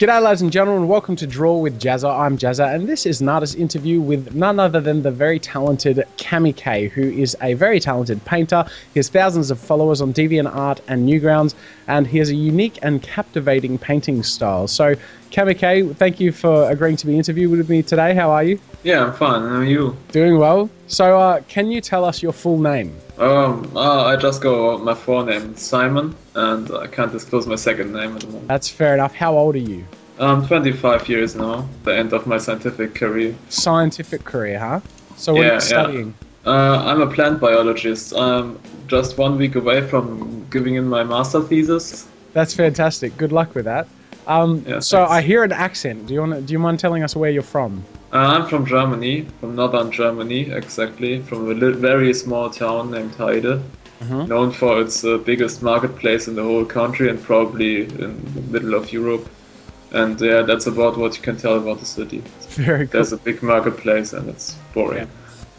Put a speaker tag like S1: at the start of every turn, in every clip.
S1: G'day ladies and gentlemen, welcome to Draw with Jazza. I'm Jazza and this is an artist interview with none other than the very talented Kamikaye, who is a very talented painter. He has thousands of followers on DeviantArt and Newgrounds, and he has a unique and captivating painting style. So Kamikaye, thank you for agreeing to be interviewed with me today. How are you?
S2: Yeah, I'm fine. How are you?
S1: Doing well. So can you tell us your full name?
S2: I just go my full name, Simon, and I can't disclose my second name at the moment.
S1: That's fair enough. How old are you?
S2: I'm 25 years now, the end of my scientific career.
S1: Scientific career, huh? So what are you studying?
S2: I'm a plant biologist. I'm just 1 week away from giving in my master thesis.
S1: That's fantastic. Good luck with that. So I hear an accent. Do you mind telling us where you're from?
S2: I'm from Germany, from northern Germany, exactly, from a very small town named Heide, known for its biggest marketplace in the whole country and probably in the middle of Europe. And yeah, that's about what you can tell about the city.
S1: Very cool.
S2: There's a big marketplace and it's boring.
S1: Yeah.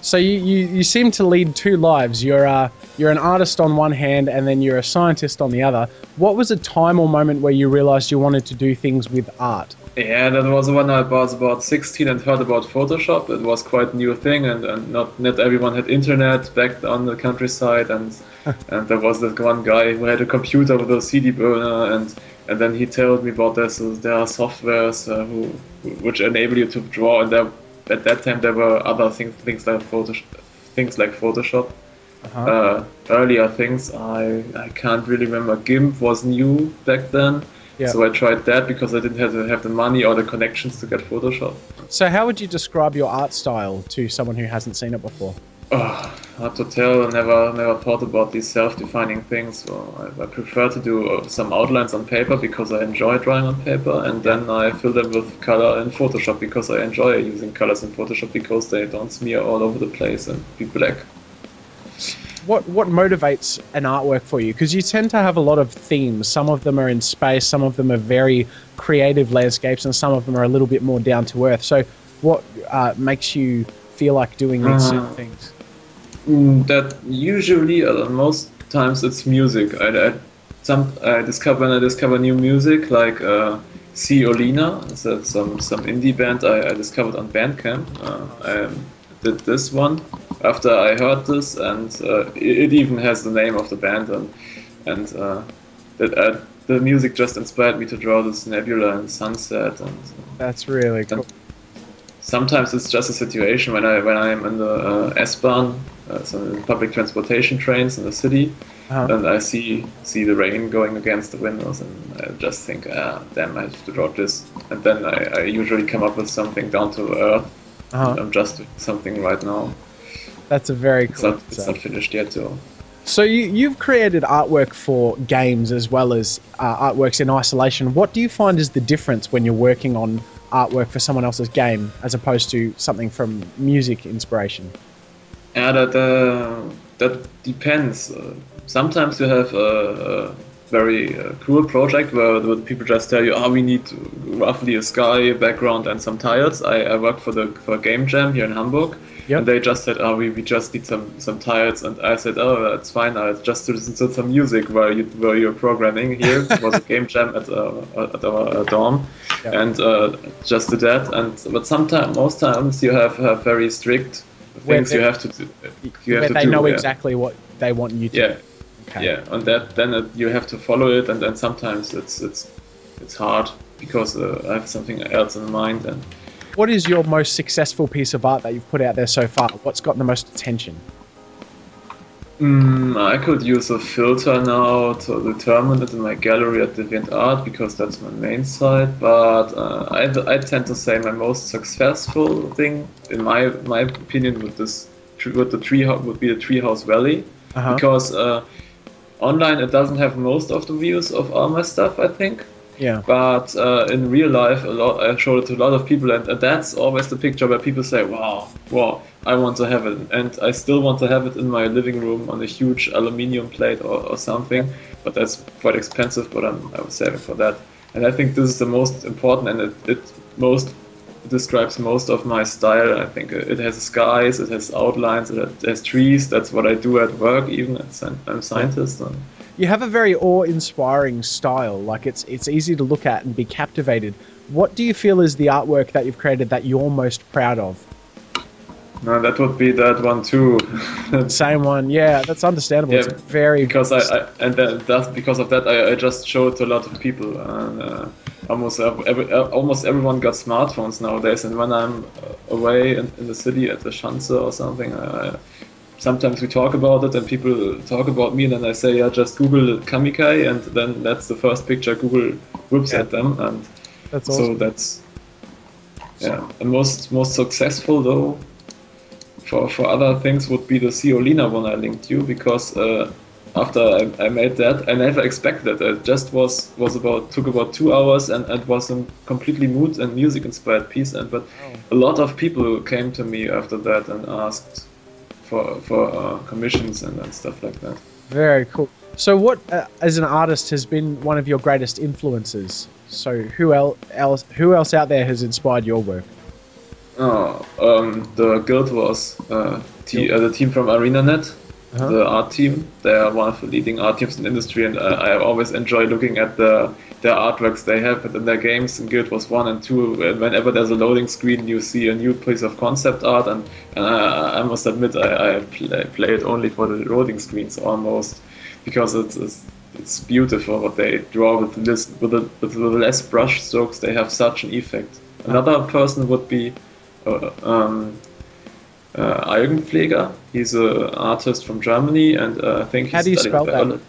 S1: So you seem to lead two lives. You're an artist on one hand and then you're a scientist on the other. What was a time or moment where you realized you wanted to do things with art?
S2: Yeah, that was when I was about 16 and heard about Photoshop. It was quite a new thing, and not everyone had internet back on the countryside, and there was this one guy who had a computer with a CD burner, and then he told me about this. So there are softwares which enable you to draw, and at that time there were other things like Photoshop. Earlier things, I can't really remember. GIMP was new back then. Yeah. So I tried that because I didn't have the money or the connections to get Photoshop.
S1: So how would you describe your art style to someone who hasn't seen it before?
S2: Hard to tell. I never thought about these self-defining things. So I prefer to do some outlines on paper because I enjoy drawing on paper, and then I fill them with color in Photoshop because I enjoy using colors in Photoshop because they don't smear all over the place and be black.
S1: What motivates an artwork for you? Because you tend to have a lot of themes. Some of them are in space, some of them are very creative landscapes, and some of them are a little bit more down to earth. So what makes you feel like doing these certain things?
S2: That usually, most times it's music. When I discover new music, like C. Olina, that's some indie band I discovered on Bandcamp. I did this one after I heard this, and it even has the name of the band, and the music just inspired me to draw this nebula and sunset. And
S1: that's really cool.
S2: Sometimes it's just a situation when I'm in the S-Bahn, so in public transportation trains in the city, and I see the rain going against the windows, and I just think, damn, I have to draw this. And then I usually come up with something down to earth. I'm just doing something right now.
S1: That's a very cool.
S2: It's not finished yet, though.
S1: So you've created artwork for games as well as artworks in isolation. What do you find is the difference when you're working on artwork for someone else's game as opposed to something from music inspiration?
S2: Yeah, that depends. Sometimes you have a very cool project where people just tell you, we need roughly a sky background and some tiles. I worked for a game jam here in Hamburg. Yep. And they just said, we just need some tiles, and I said, that's fine. I just to listen to some music while you're programming here. It was a game jam at our dorm, yep. And just did that. But most times you have very strict things you have to do.
S1: They know exactly what they want you to.
S2: Yeah.
S1: do. Okay.
S2: Yeah, and then you have to follow it, and then sometimes it's hard because I have something else in mind. And
S1: what is your most successful piece of art that you've put out there so far? What's gotten the most attention?
S2: I could use a filter now to determine it in my gallery at DeviantArt because that's my main site. But I tend to say my most successful thing, in my opinion, would be the Treehouse Valley, because online it doesn't have most of the views of all my stuff, I think. Yeah. But in real life, I showed it to a lot of people, and that's always the picture where people say, wow, I want to have it. And I still want to have it in my living room on a huge aluminium plate or something, but that's quite expensive, but I was saving for that. And I think this is the most important, and it describes most of my style. I think it has skies, it has outlines, it has trees. That's what I do at work, even I'm a scientist.
S1: You have a very awe-inspiring style. Like it's easy to look at and be captivated. What do you feel is the artwork that you've created that you're most proud of?
S2: No, that would be that one too.
S1: Same one, yeah. That's understandable.
S2: Yeah,
S1: it's very
S2: because because of that I just showed to a lot of people, and almost everyone got smartphones nowadays. And when I'm away in the city at the Schanze or something, sometimes we talk about it, and people talk about me, and then I say, yeah, just Google Kamikaye, and then that's the first picture Google whips at them, and
S1: that's awesome.
S2: So that's and most successful though. For other things would be the Ciolina one I linked you, because after I made that, I never expected it. It just took about 2 hours, and it was a completely mood and music inspired piece. But a lot of people came to me after that and asked for commissions and stuff like that.
S1: Very cool. So what, as an artist, has been one of your greatest influences? So who else out there has inspired your work?
S2: The guild was the team from ArenaNet, the art team. They are one of the leading art teams in the industry, and I always enjoy looking at their artworks they have in their games. And Guild Wars 1 and 2, and whenever there's a loading screen, you see a new piece of concept art, and I must admit I play it only for the loading screens almost, because it's beautiful what they draw with the less brush strokes. They have such an effect. Another person would be Algenpfleger. He's an artist from Germany, and I think he's
S1: How do you spell that?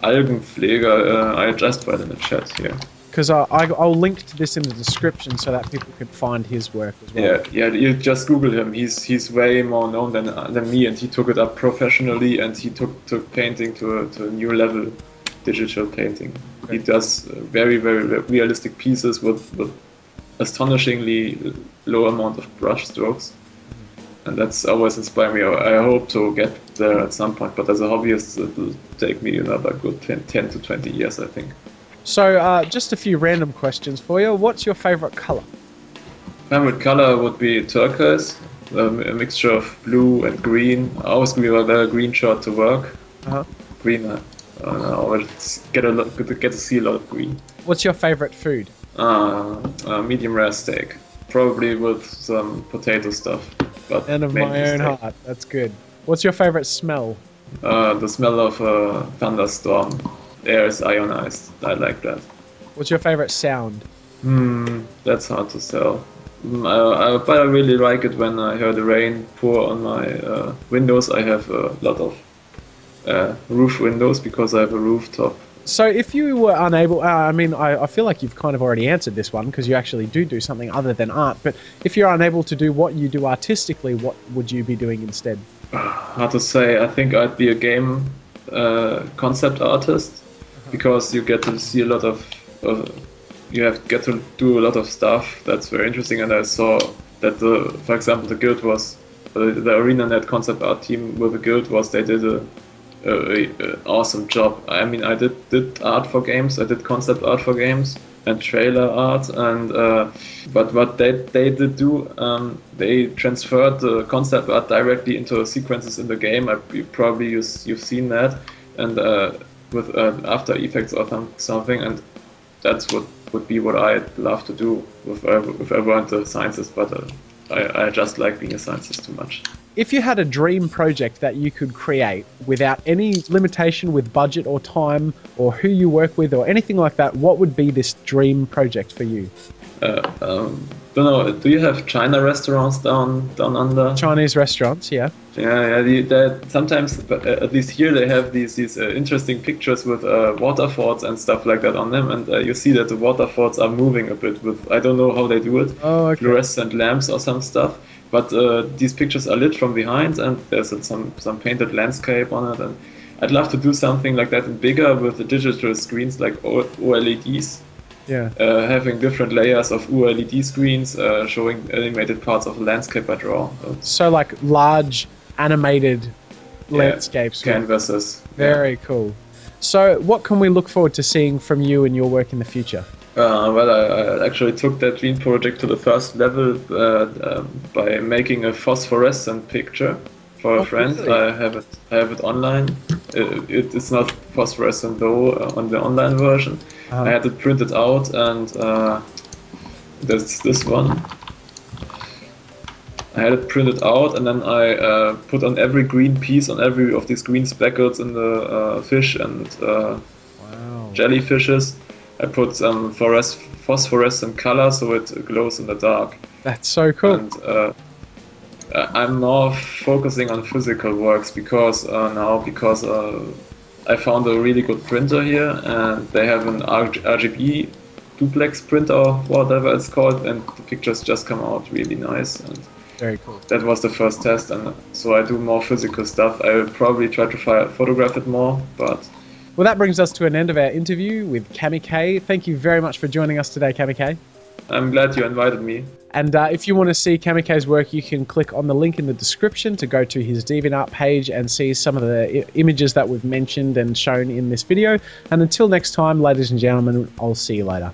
S2: Algenpfleger. I just read in the chat here.
S1: Because I'll link to this in the description so that people can find his work as well.
S2: Yeah. You just Google him. He's way more known than me, and he took it up professionally, and he took painting to a new level, digital painting. Okay. He does very, very realistic pieces with astonishingly low amount of brush strokes, and that's always inspired me. I hope to get there at some point, but as a hobbyist it will take me another good 10 to 20 years, I think.
S1: So just a few random questions for you. What's your favorite color?
S2: Favorite color would be turquoise, a mixture of blue and green. I always wear a green shirt to work. Green, I always get to see a lot of green.
S1: What's your favorite food?
S2: Medium rare steak, probably with some potato stuff. But
S1: and of my own heart, that's good. What's your favorite smell?
S2: The smell of a thunderstorm. Air is ionized. I like that.
S1: What's your favorite sound?
S2: That's hard to tell. But I really like it when I hear the rain pour on my windows. I have a lot of roof windows because I have a rooftop.
S1: So if you were unable, I feel like you've kind of already answered this one because you actually do something other than art, but if you're unable to do what you do artistically, what would you be doing instead?
S2: Hard to say. I think I'd be a game concept artist, because you get to see a lot of, get to do a lot of stuff that's very interesting. And I saw that, for example, the guild was, the ArenaNet concept art team with the guild was, they did a awesome job. I mean, I did art for games, I did concept art for games and trailer art, and but what they did do, they transferred the concept art directly into sequences in the game. You've seen that, and with After Effects or something, and that's what would be what I'd love to do if I weren't a scientist, but I just like being a scientist too much.
S1: If you had a dream project that you could create without any limitation with budget or time or who you work with or anything like that, what would be this dream project for you?
S2: Don't know. Do you have China restaurants down under?
S1: Chinese restaurants, yeah.
S2: Yeah. Sometimes, at least here, they have these interesting pictures with waterfalls and stuff like that on them, and you see that the waterfalls are moving a bit with, I don't know how they do it, fluorescent lamps or some stuff. But these pictures are lit from behind, and there's some painted landscape on it. And I'd love to do something like that and bigger with the digital screens, like OLEDs.
S1: Yeah.
S2: Having different layers of OLED screens showing animated parts of the landscape I draw.
S1: So like large animated landscapes.
S2: Canvases.
S1: Very cool. So what can we look forward to seeing from you and your work in the future?
S2: Well, I actually took that dream project to the first level by making a phosphorescent picture for a friend. Really? I have it online. it's not phosphorescent though on the online version. I had it printed out, and that's this one. I had it printed out, and then I put on every green piece, on every of these green speckles in the fish and jellyfishes. I put some phosphorescent color so it glows in the dark.
S1: That's so cool.
S2: And I'm now focusing on physical works because I found a really good printer here, and they have an RGB duplex printer or whatever it's called, and the pictures just come out really nice. And
S1: very cool.
S2: That was the first test, and so I do more physical stuff. I will probably try to photograph it more, but...
S1: Well, that brings us to an end of our interview with Kamikaye. Thank you very much for joining us today, Kamikaye.
S2: I'm glad you invited me.
S1: And if you want to see Kamikaye's work, you can click on the link in the description to go to his DeviantArt page and see some of the images that we've mentioned and shown in this video. And until next time, ladies and gentlemen, I'll see you later.